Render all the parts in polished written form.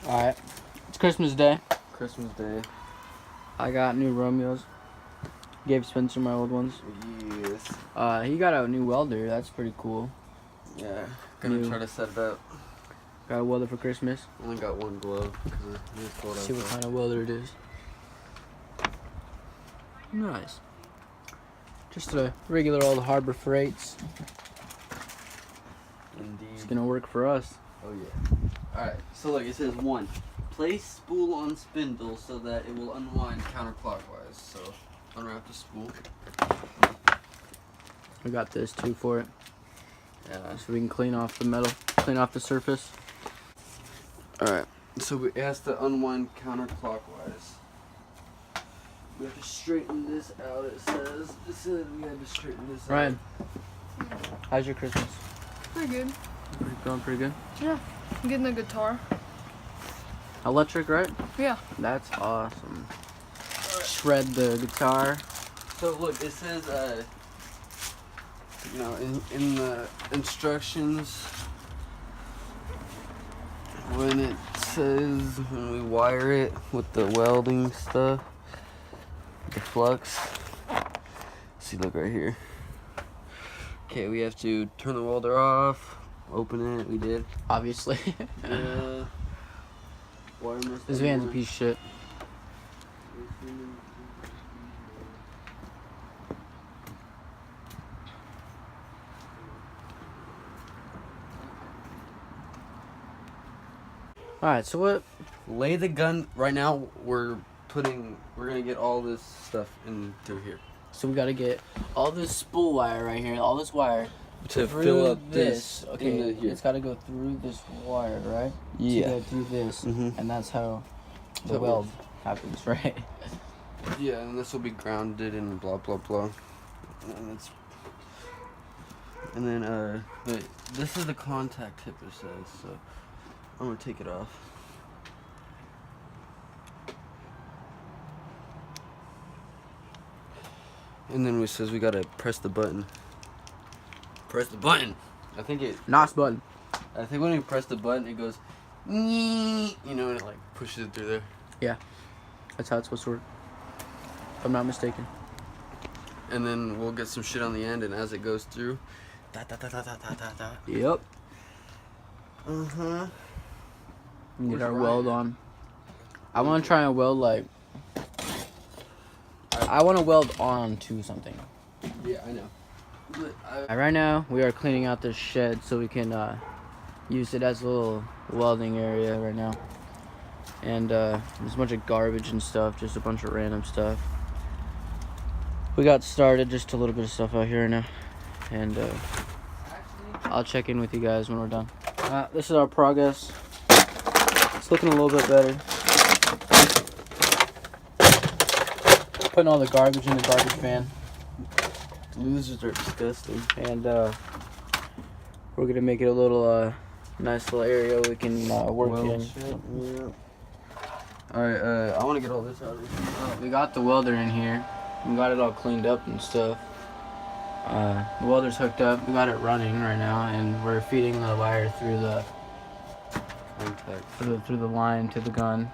Alright. It's Christmas Day. Christmas Day. I got new Romeos. Gave Spencer my old ones. Yes. He got a new welder. That's pretty cool. Yeah. Gonna try to set it up. Got a welder for Christmas. Only got one glove. See what kind of welder it is. Nice. Just a regular old Harbor Freights. Indeed. It's gonna work for us. Oh yeah. Alright, so look, it says 1. Place spool on spindle so that it will unwind counterclockwise. So, unwrap the spool. We got this too for it. Yeah. So we can clean off the metal, clean off the surface. Alright, so it has to unwind counterclockwise. We have to straighten this out, it says. It said we had to straighten this Ryan, how's your Christmas? Pretty good. Going pretty good? Yeah. I'm getting a guitar. Electric, right? Yeah. That's awesome. Shred the guitar. So look, it says, you know, in the instructions, when it says when we wire it with the welding stuff, the flux. See, look right here. Okay, we have to turn the welder off, open it. We did. Obviously. This van's a piece of shit. Alright, so what? Lay the gun. Right now, we're gonna get all this stuff in through here. So we gotta get all this spool wire right here, all this wire. To through fill up this. Okay, it's gotta go through this wire, right? Yeah. To go through this, and that's how the So weld happens, right? Yeah, and this will be grounded and blah blah blah. And then but this is the contact tip, it says, so I'm gonna take it off. And then it says we gotta press the button. Press the button. I think NOS button. I think when you press the button, it goes, you know, and it like pushes it through there. Yeah, that's how it's supposed to work. If I'm not mistaken. And then we'll get some shit on the end, and as it goes through, da da da da da da da. Yep. Get Where's our Ryan? weld on. I want to try and weld like. I want to weld on to something. Yeah, I know. Right now, we are cleaning out this shed so we can use it as a little welding area right now. And there's a bunch of garbage and stuff, just a bunch of random stuff. We got started, just a little bit of stuff out here right now. And I'll check in with you guys when we're done. This is our progress. It's looking a little bit better. Putting all the garbage in the garbage van. Losers are disgusting. And we're gonna make it a little nice little area we can work in. Yeah. Alright, I want to get all this out of here. We got the welder in here. We got it all cleaned up and stuff. The welder's hooked up. We got it running right now, and we're feeding the wire through the through the line to the gun.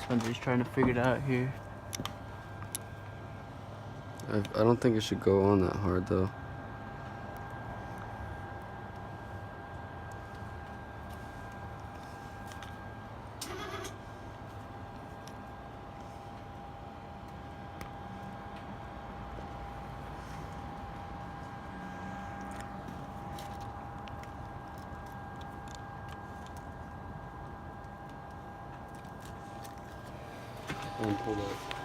Spencer's trying to figure it out here. I don't think it should go on that hard though.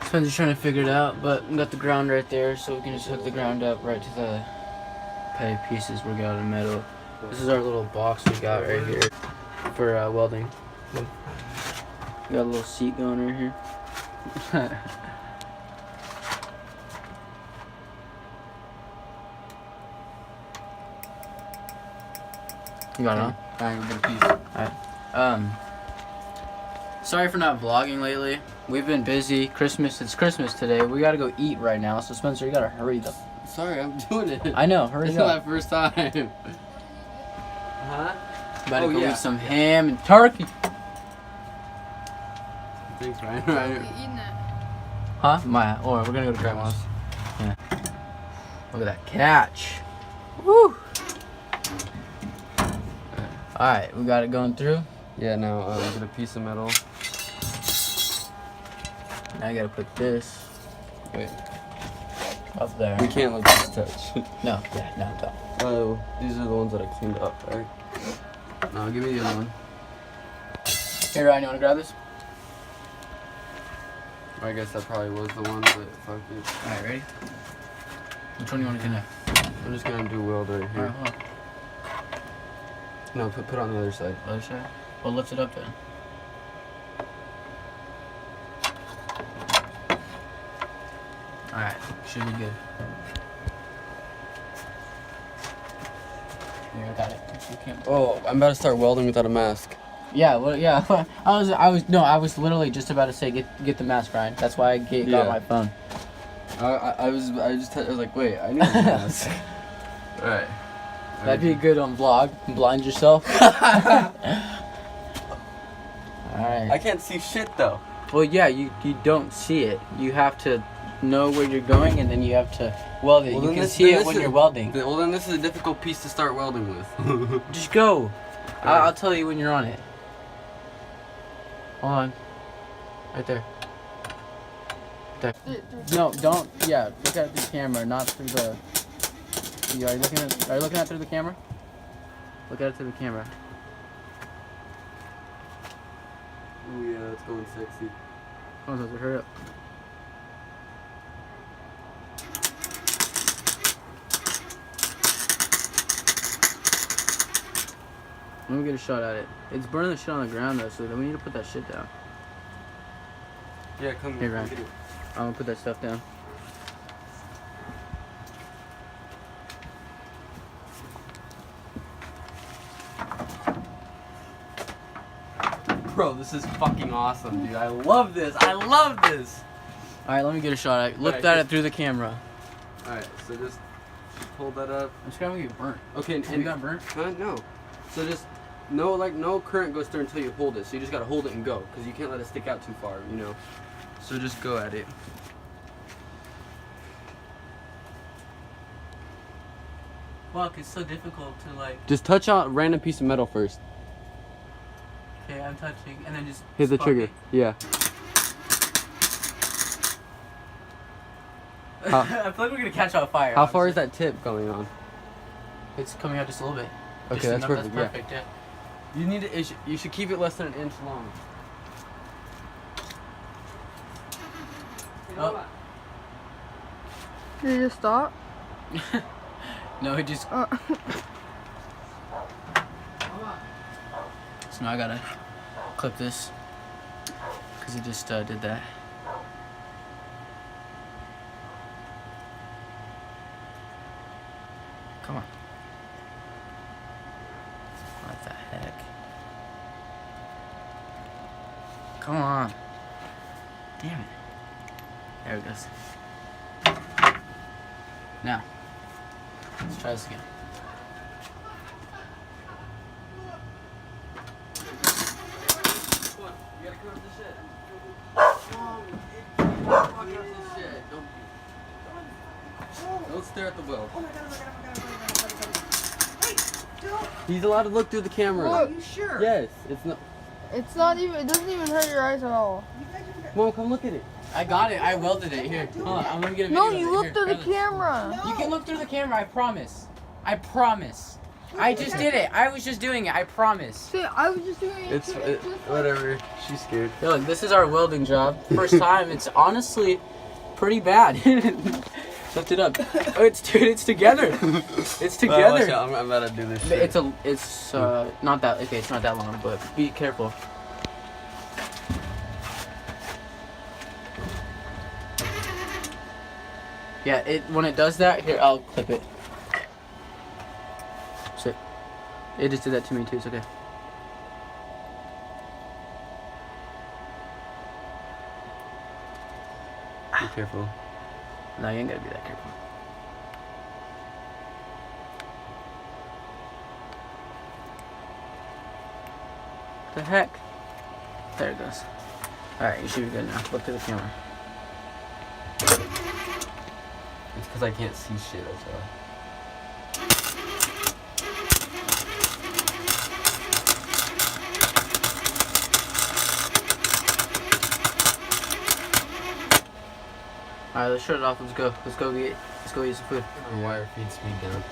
Spencer's trying to figure it out, but we got the ground right there, so we can just hook the ground up right to the pieces we got in metal. This is our little box we got right here for welding. We got a little seat going right here. You got it on? Bang, get a piece. Alright. Sorry for not vlogging lately. We've been busy. It's Christmas today. We gotta go eat right now. So Spencer, you gotta hurry the. Sorry, I'm doing it. I know. Hurry It's up. not my first time. Huh? About to Oh, go yeah. eat some ham and turkey. Thanks, Ryan. You Ryan. eating it? Huh? Or we're gonna go to grandma's. Yeah. Look at that catch. Woo! Alright, we got it going through. Yeah, now get a piece of metal. Now I gotta put this Wait, up there. we can't let this touch. No, yeah, no, don't. Oh, these are the ones that I cleaned up, right? No, give me the other one. Hey Ryan, you wanna grab this? I guess that probably was the one, but fuck it. Alright, ready? Which one do you wanna connect? I'm just gonna do weld right Alright, here. hold on. No, put on the other side. Other side? Well, lift it up then. Alright, should be good. Here, I got it. You can't. Oh, I'm about to start welding without a mask. Yeah, well, yeah. I was literally just about to say get the mask, Ryan. That's why I got Yeah. my phone. I was like, wait, I need a mask. Alright. That'd be good on vlog. Blind yourself. Alright. I can't see shit though. Well, yeah, you don't see it. You have to know where you're going, and then you have to weld it. Well, You then can this- see then it this when is- you're welding. Well, then this is a difficult piece to start welding with. Just go. Alright. I'll tell you when you're on it. Hold on. Right there. No, don't. Yeah, look at it through the camera, not through the. Are you looking at it through the camera? Look at it through the camera. Oh yeah, that's going sexy. Come on, hurry up. Let me get a shot at it. It's burning the shit on the ground though, so then we need to put that shit down. Yeah, come Hey, here. Ryan. Get it. I'm gonna put that stuff down. Bro, this is fucking awesome, dude. I love this. I love this. Alright, let me get a shot at it. Look Alright, at just- it through the camera. Alright, so just hold that up. I'm just gonna get burnt. Okay, and You got burnt? Huh? No. So just no current goes through until you hold it. So you just gotta hold it and go, because you can't let it stick out too far, you know. So just go at it. Fuck, it's so difficult to like. Just touch a random piece of metal first. Okay, I'm touching, and then just Hit the spark trigger. it. Yeah. How- I feel like we're gonna catch on fire. How far honestly. is that tip going on? It's coming out just a little bit. Okay, Just that's enough, perfect. That's perfect. Yeah. You need to. You should keep it less than an inch long. Oh. Did you just stop? No, it just. Uh, So now I gotta clip this because he just did that. Come on. What the heck? Come on. Damn it. There it goes. Now, let's try this again. You gotta come up the shed. Don't stare at the weld. He's allowed to look through the camera. Look. You sure? Yes, it's not. it's not even. It doesn't even hurt your eyes at all. Mom, come look at it. I got it. I welded it. Here, hold on. I'm gonna get a video. No, of it. you look Here, through the try this. camera. You can look through the camera. I promise. I promise. I just did it. I was just doing it. I promise. See, I was just doing it. too. It's just like- Whatever. She's scared. Yo, look, this is our welding job. First time. It's honestly pretty bad. Lift it up. Oh, it's together. It's together. I'm about to do this. But it's not that okay. It's not that long, but be careful. Yeah, when it does that, here I'll clip it. Shit. It just did that to me too. It's okay. Be careful. No, you ain't gotta be that careful. The heck? There it goes. Alright, you should be good now. Look to the camera. It's because I can't see shit, that's why. Alright, let's shut it off. Let's go. Let's go eat some food. The wire feed speed down.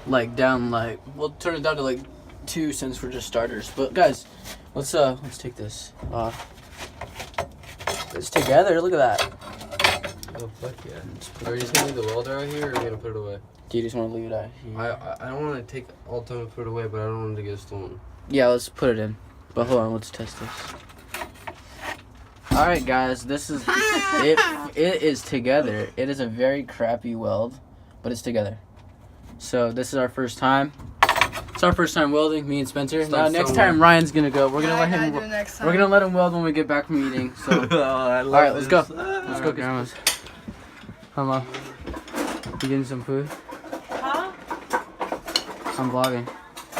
Like down, like we'll turn it down to like 2 since we're just starters. But guys, let's take this off. It's together. Look at that. Oh fuck yeah! Are you just gonna leave the welder out here, or are you gonna put it away? Do you just want to leave it out here? I don't want to take all the time and put it away, but I don't want it to get stolen. Yeah, let's put it in. But hold on, let's test this. All right, guys, this is it. It is together. It is a very crappy weld, but it's together. So this is our first time. It's our first time welding, me and Spencer. Now next time Ryan's gonna go. We're gonna let him. We're gonna let him weld when we get back from eating. So all right, let's go. Let's go, grandmas. Come on. You getting some food? Huh? I'm vlogging.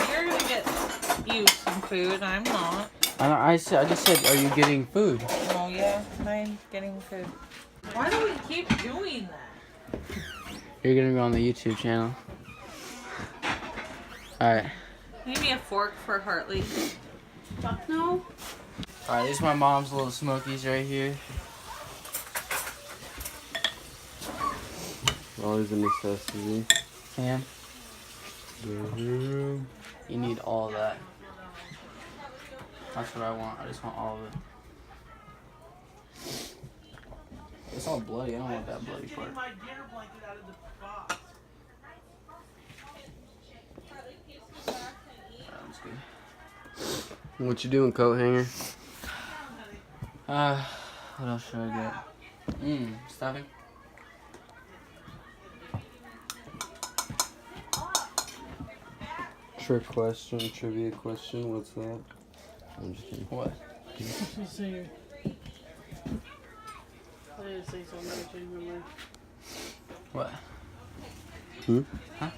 You're gonna get you some food. I'm not. I just said, are you getting food? Oh yeah, I'm getting food. Why do we keep doing that? You're gonna be on the YouTube channel. Alright. Need me a fork for Hartley. Fuck no. Alright, these are my mom's little smokies right here. Always a necessity. Cam, you need all of that. That's what I want. I just want all of it. It's all bloody. I don't want that bloody part. That's good. What you doing, coat hanger? What else should I get? Stuffing. Trick question, trivia question. What's that? I'm just kidding. What? What? Huh?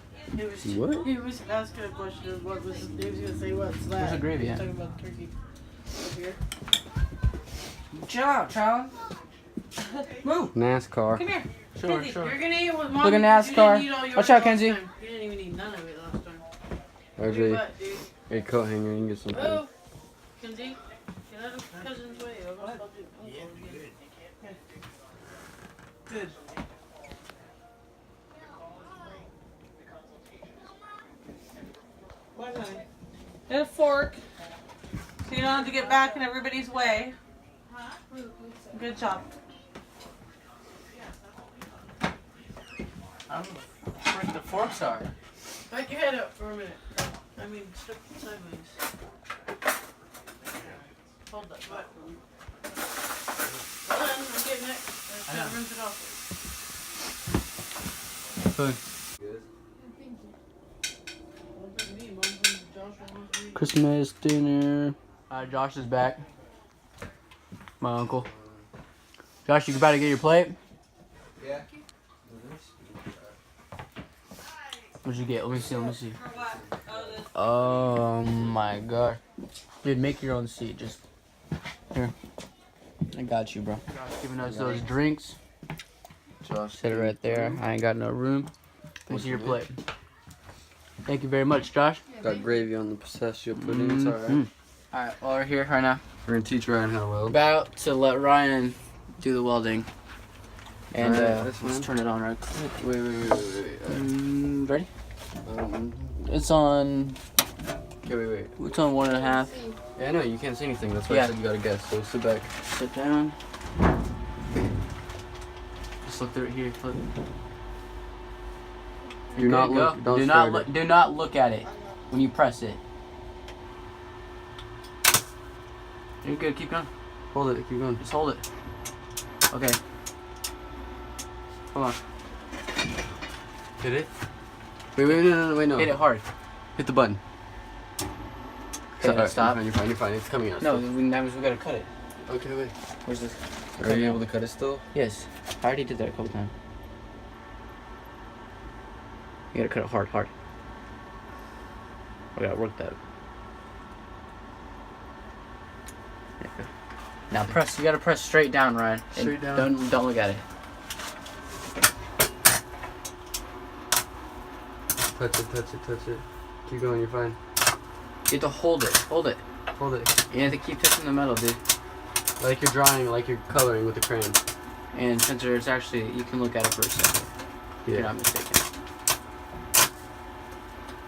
What? He was asking a question of what was he was gonna say what's that? Where's the gravy He was at? talking about turkey. Up here. Chill out, child. Move. NASCAR. Come here. Sure, Kenzie, sure. You're gonna eat with mom. Look at You NASCAR. didn't eat all yours Watch out, last Kenzie. time. You didn't even eat none of it last time. RJ, Your butt, dude. hey, coat hanger, you can get some food. Oh, Kenzie, get out of cousin's way. I'll do Good. What, honey? Get a fork. So you don't have to get back in everybody's way. Good job. I don't know where the forks are. Back your head up for a minute. I mean, stick sideways. Hold that back for me. Hold on, I'm getting it. I just gotta rinse it off. Food. Christmas dinner. Josh is back. My uncle. Josh, you about to get your plate? Yeah. What'd you get? Let me see. Let me see. For what? Oh, this. Oh my god. Dude, make your own seat. Just here. I got you, bro. Josh giving us those drinks. Josh, Set it right there. I ain't got no room. We'll see your plate. Thank you very much, Josh. got gravy on the pistachio pudding. It's alright. Alright, well, we're here right now. We're gonna teach Ryan how to weld. About to let Ryan do the welding. And Alright, let's this one. turn it on right quick. Wait. Ready? Um, It's on. okay, wait. It's on 1.5. Yeah, I know, you can't say anything. That's why Yeah. I said you gotta guess. So sit back. Sit down. Just look through it here. Look. Do not Go. look. Don't Do stare not at look. it. Do not look at it when you press it. You're good. Keep going. Hold it. Keep going. Just hold it. Okay. Hold on. Hit it. Wait, no. Hit it hard. Hit the button. Okay, Alright, stop. You're fine. It's coming out. No, still. we gotta cut it. Okay, wait. Where's this? Are you able to cut it still? Yes. I already did that a couple times. You gotta cut it hard. I gotta work that. Now press. You gotta press straight down, Ryan. And Straight down. Don't look at it. Touch it, touch it, touch it. Keep going, you're fine. You have to hold it. Hold it. Hold it. You have to keep touching the metal, dude. Like you're drawing, like you're coloring with the crayon. And since it's actually, you can look at it for a second. If you're not mistaken.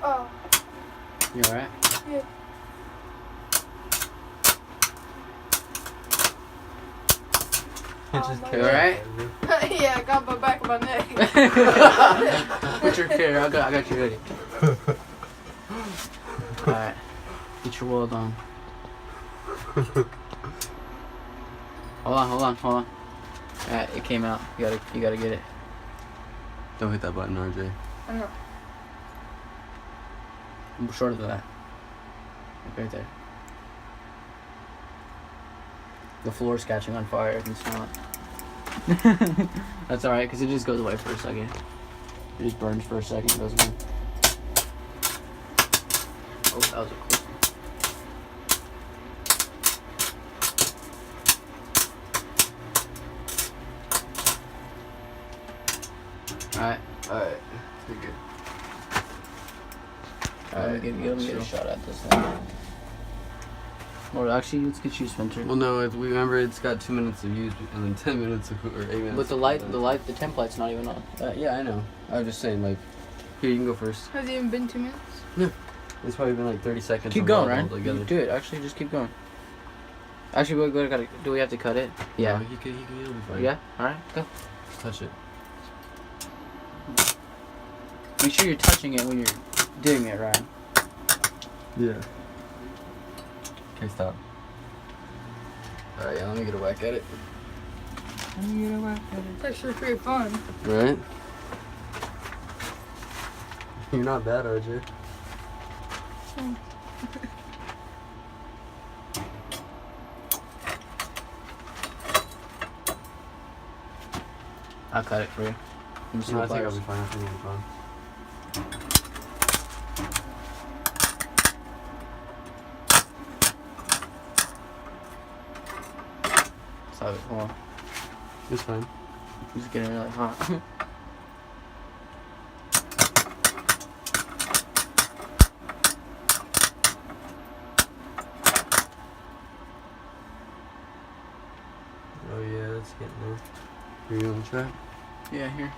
Oh. You alright? Yeah. Just my You alright? Yeah, I got my back of my neck. Put your here. I got you ready. Alright. Get your weld on. Hold on. Alright, it came out. You gotta get it. Don't hit that button, RJ. I know. Shorter than that. Like right there. The floor's catching on fire. I can smell it. That's alright, because it just goes away for a second. It just burns for a second and goes away. Oh, that was a close one. Alright. Alright, you're good. Let me get a shot at this thing. Or actually, let's get you, Spencer. Well, no, we remember it's got 2 minutes of use and then 10 minutes or 8 minutes. But the temp light's not even on. Yeah, I know. I was just saying, like, here, you can go first. Has it even been 2 minutes? No. It's probably been like 30 seconds. Keep of going, weld Ryan. altogether. You do it. Actually, just keep going. Actually, do we have to cut it? Yeah. No, he'll be fine. Yeah? Alright, go. Just touch it. Make sure you're touching it when you're doing it, Ryan. Yeah. Okay, stop. Alright, yeah, let me get a whack at it. It's actually pretty fun. Right? You're not bad, RJ. I'll cut it for you. No, I think I'll be fine. I think I'll be fine. Stop it. Hold on. It's fine. It's getting really hot. Oh yeah, it's getting there. Are you on track? Yeah, here.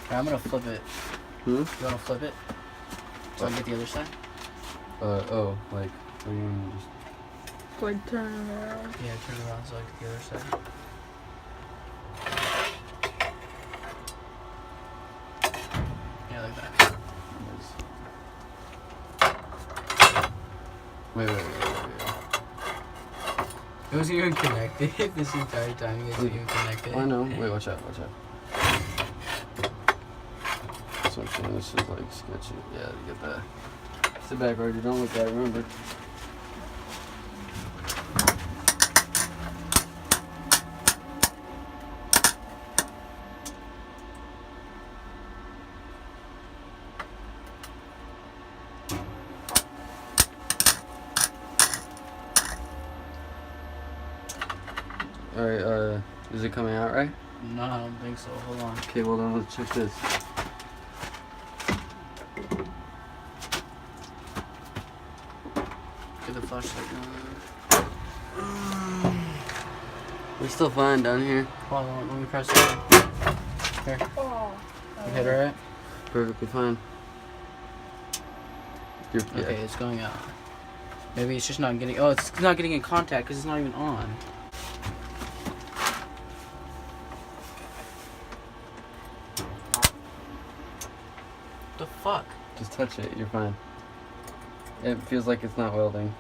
Alright, I'm gonna flip it. Hmm? You wanna flip it? So I can get the other side? Oh, like, what do you mean just... Like turn around. Yeah, turn it around so I can get the other side. Yeah, like that. Wait. It wasn't even connected this entire time. You guys didn't even connect it. I know. Wait, watch out. That's what I'm saying. This is like sketchy. Yeah, you get that. Sit back, Roger. Don't look at it. Remember. Alright, is it coming out right? No, I don't think so. Hold on. Okay, well then let's check this. Get the flashlight on. We're still fine down here. Hold on, let me press it. Here. Oh. You hit it right? Perfectly fine. Okay, it's going out. Maybe it's just not getting. Oh, it's not getting in contact because it's not even on. The fuck? Just touch it, you're fine. It feels like it's not welding.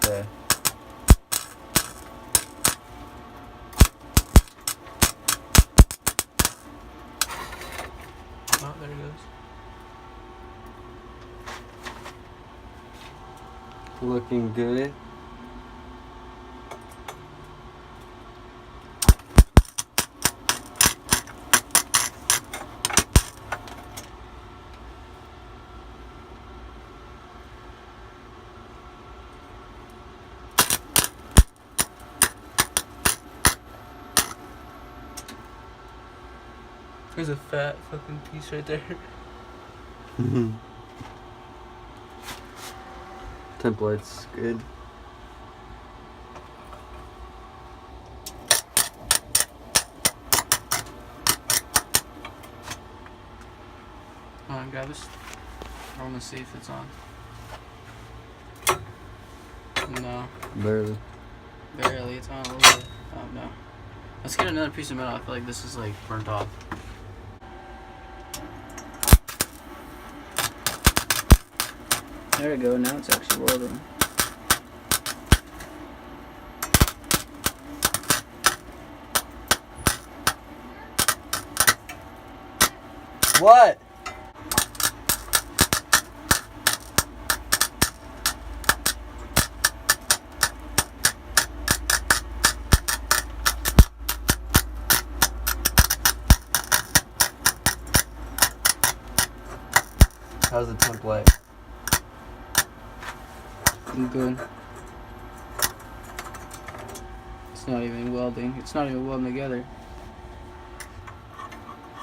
Yeah. Oh, there it goes. Looking good. There's a fat fucking piece right there. Template's good. Hold on, grab this. I want to see if it's on. No, Barely. barely. It's on a little bit. Oh no. Let's get another piece of metal. I feel like this is like burnt off. There we go. Now it's actually welding. What? How's the template? Good. It's not even welding. It's not even welding together.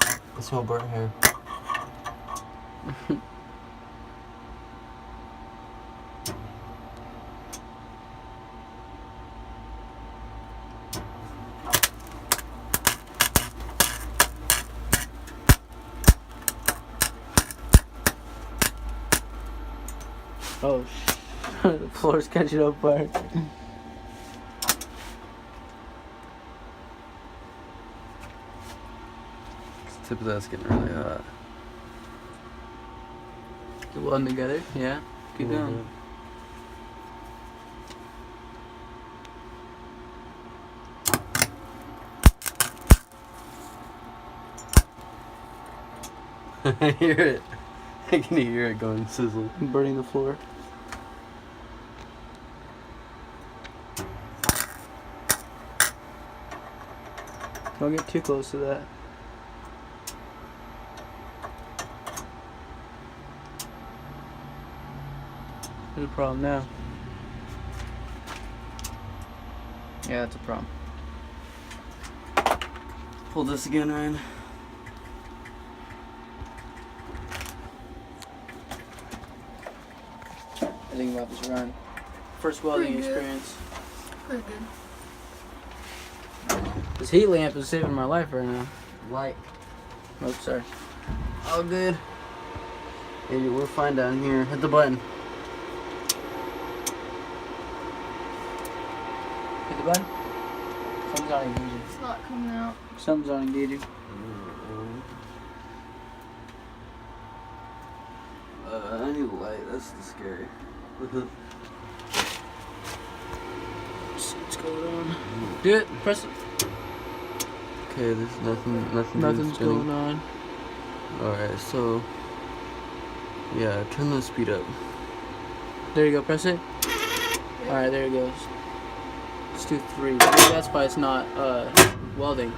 I smell burnt hair. Oh, the floor's catching up fire. The tip of that's getting really hot. Keep welding together. Yeah. Keep going. I hear it. I can hear it going sizzle. I'm burning the floor. Don't get too close to that. There's a problem now. Yeah, that's a problem. Pull this again, Ryan. I think about this run. First welding Pretty good. experience. Pretty good. This heat lamp is saving my life right now. Light. Oh, sorry. All good. Hey, we're fine down here. Hit the button. Hit the button. Something's not engaging. It's not coming out. Something's not engaging. I need a light. That's scary. See what's going on. Do it. Press it. Okay, there's nothing. Nothing's going on. Alright, so yeah, turn the speed up. There you go. Press it. All right, there it goes. Let's do 3. Maybe that's why it's not welding,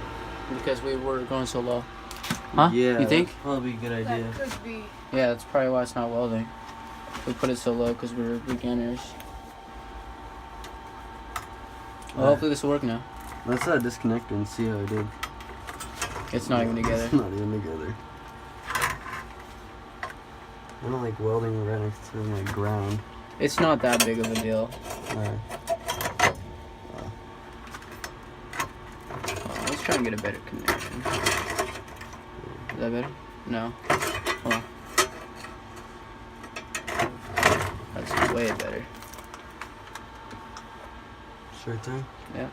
because we were going so low. Huh? Yeah. You think? That'd probably be a good idea. That could be. Yeah, that's probably why it's not welding. We put it so low because we're beginners. Well, hopefully this will work now. Let's disconnect it and see how it did. It's not even together. It's not even together. I don't like welding right next to my ground. It's not that big of a deal. Alright. Let's try and get a better connection. Is that better? No. Hold on. That's way better. Sure thing. Yeah.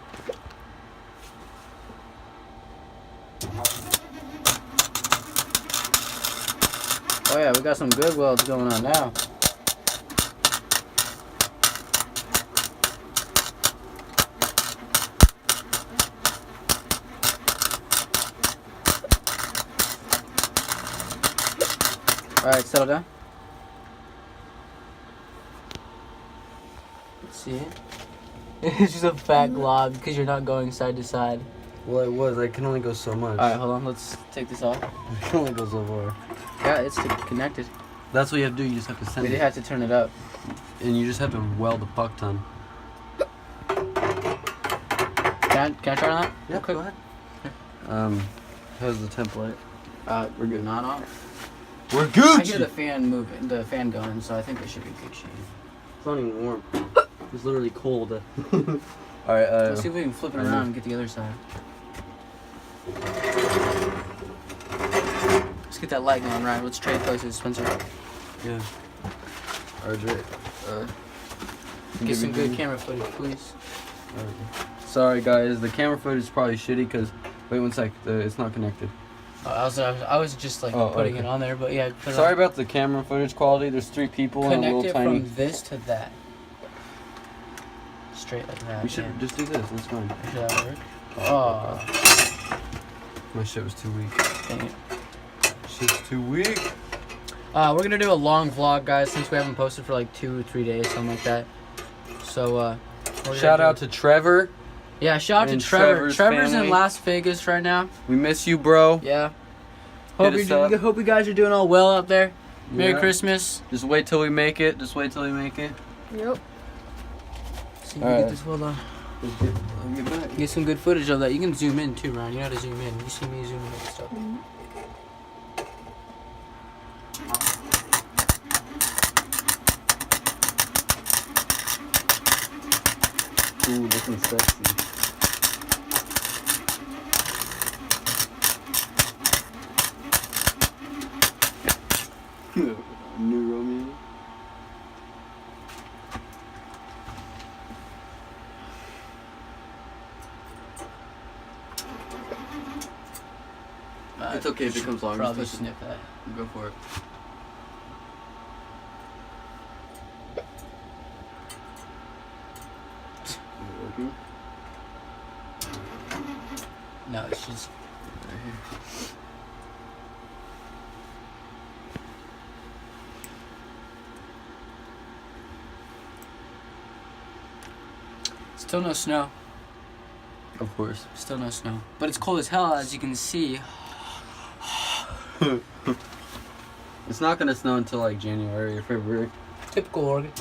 Oh yeah, we got some good welds going on now. Alright, settle down. Let's see. It's just a fat glob because you're not going side to side. Well, it was. I can only go so much. Alright, hold on. Let's take this off. I can only go so far. Yeah, it's connected. That's what you have to do. You just have to send We did it. have to turn it up. And you just have to weld a buck ton. Can I try that? Yeah, Okay. go ahead. How's the template? We're good. Not on. We're I Gucci. hear the fan moving, the fan going, so I think it should be good shape. It's not even warm. It's literally cold. Alright, Let's see if we can flip it around and get the other side. Let's get that light going, right? Let's trade places, Spencer. yeah. RJ, Get some good camera footage, please. Sorry guys, the camera footage is probably shitty because, wait one sec, it's not connected. I was just like putting it on there, but yeah. Sorry about the camera footage quality. There's 3 people and a Connect little it tiny. from this to that. Straight like that. We should just do this. That's fine. Should that work? Oh. My shit was too weak. Dang it. Shit's too weak. We're gonna do a long vlog, guys, since we haven't posted for like 2 or 3 days, something like that. So, shout out to Trevor. Yeah, shout out to and Trevor. Trevor's family. in Las Vegas right now. We miss you, bro. Yeah. Hit us up. Hope you guys are doing all well out there. Merry Yeah. Christmas. Just wait till we make it. Just wait till we make it. Yep. See if we Alright. get this well done. I'll get back. Get some good footage of that. You can zoom in too, Ryan. You know how to zoom in. You see me zooming in and stuff. Ooh, looking sexy. New Romeo. It's okay if it comes long. Probably Just snip that. go for it. Working? No, it's just. Right here. Still no snow. Of course. Still no snow. But it's cold as hell, as you can see. It's not gonna snow until like January or February. Typical Oregon.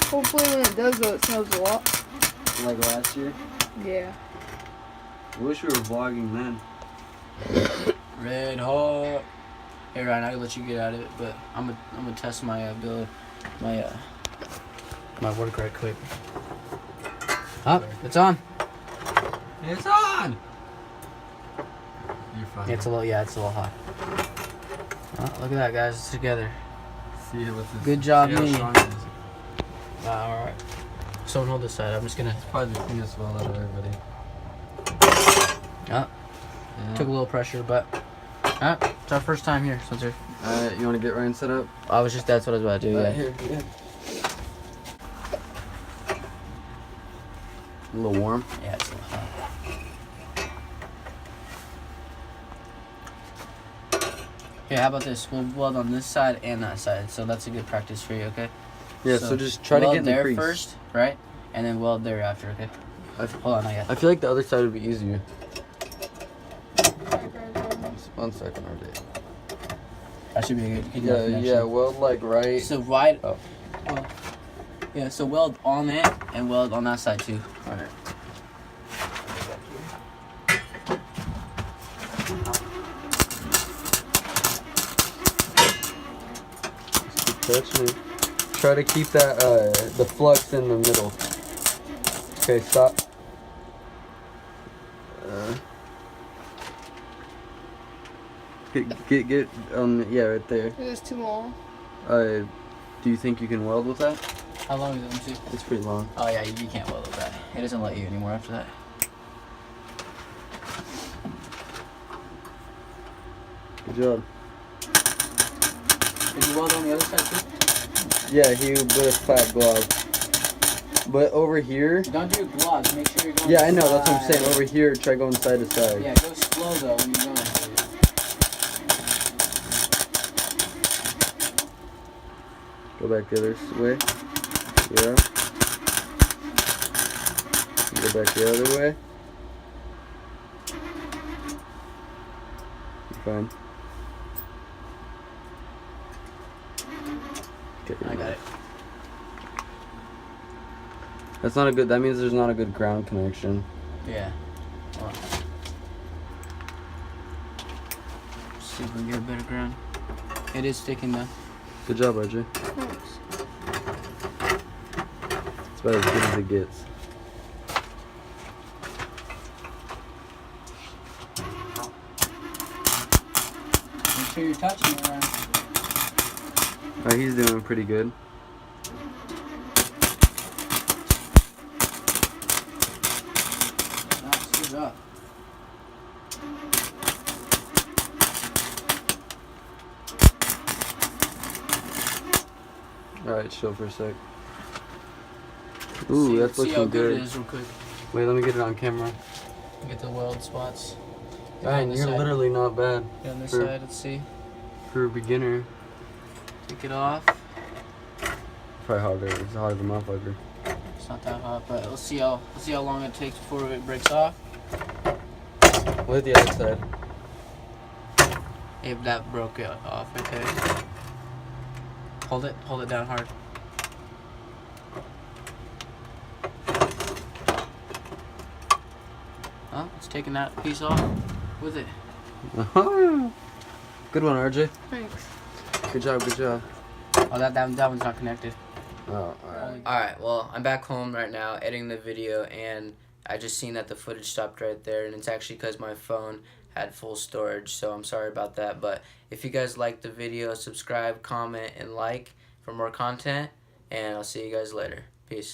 Hopefully when it does though, it snows a lot. Like last year. Yeah. I wish we were vlogging then. Red hot. Hey Ryan, I can let you get at it, but I'm gonna test my ability, my work right quick. Up, it's on. It's on! You're fine. It's a little hot. Oh, look at that, guys, it's together. See what's this? Good job, see how me. strong it is. All right. Someone hold this side. I'm just gonna. Probably the cleanest well out of everybody. Yeah. Took a little pressure, but it's our first time here, Spencer. You want to get Ryan set up? That's what I was about to do. Yeah. Here, yeah. A little warm. Yeah, it's a little hot. Here, how about this? We'll weld on this side and that side, so that's a good practice for you, okay? Yeah, so just try to weld get in the there crease. first, right? And then weld there after, okay? Hold on, I got it. I feel like the other side would be easier. Just 1 second, RJ. That should be a good connection. Yeah, weld like right. So right. Oh. Well, yeah, so weld on it and weld on that side too. Alright. Touching it. Try to keep that the flux in the middle. Okay, stop. Get yeah, right there. It is too long. Do you think you can weld with that? How long is it? Let me see. It's pretty long. Oh yeah, you can't weld with that. It doesn't let you anymore after that. Good job. Did you weld on the other side too? Yeah, he with a flat glove. But over here. Don't do gloves. Make sure you're going. Yeah, I know. That's what I'm side. saying. Over here, try going side to side. Yeah, go slow though when you're going. Go back the other way. Yeah. Go back the other way. You're fine. Okay, I got it. That's not a good. That means there's not a good ground connection. Yeah. Hold on. see if we can get a better ground. It is sticking though. Good job, RJ. Thanks. It's about as good as it gets. Make sure you're touching it, Ryan. Alright, he's doing pretty good. Nice, good job. Alright, chill for a sec. Ooh, that's see how looking good it good. is real quick. Wait, let me get it on camera. Get the weld spots. Ryan, on this you're side. literally not bad Get on this for- side, let's see. for a beginner. Take it off. Probably harder. It's harder than motherfucker. It's not that hot, but let's see how long it takes before it breaks off. We'll hit the other side. If that broke it off right there. Hold it down hard. Oh, it's taking that piece off with it. Good one, RJ. Thanks. Good job, good job. Oh, that one's not connected. Oh, alright. Alright, well, I'm back home right now editing the video, and I just seen that the footage stopped right there, and it's actually because my phone had full storage, so I'm sorry about that. But if you guys liked the video, subscribe, comment, and like for more content, and I'll see you guys later. Peace.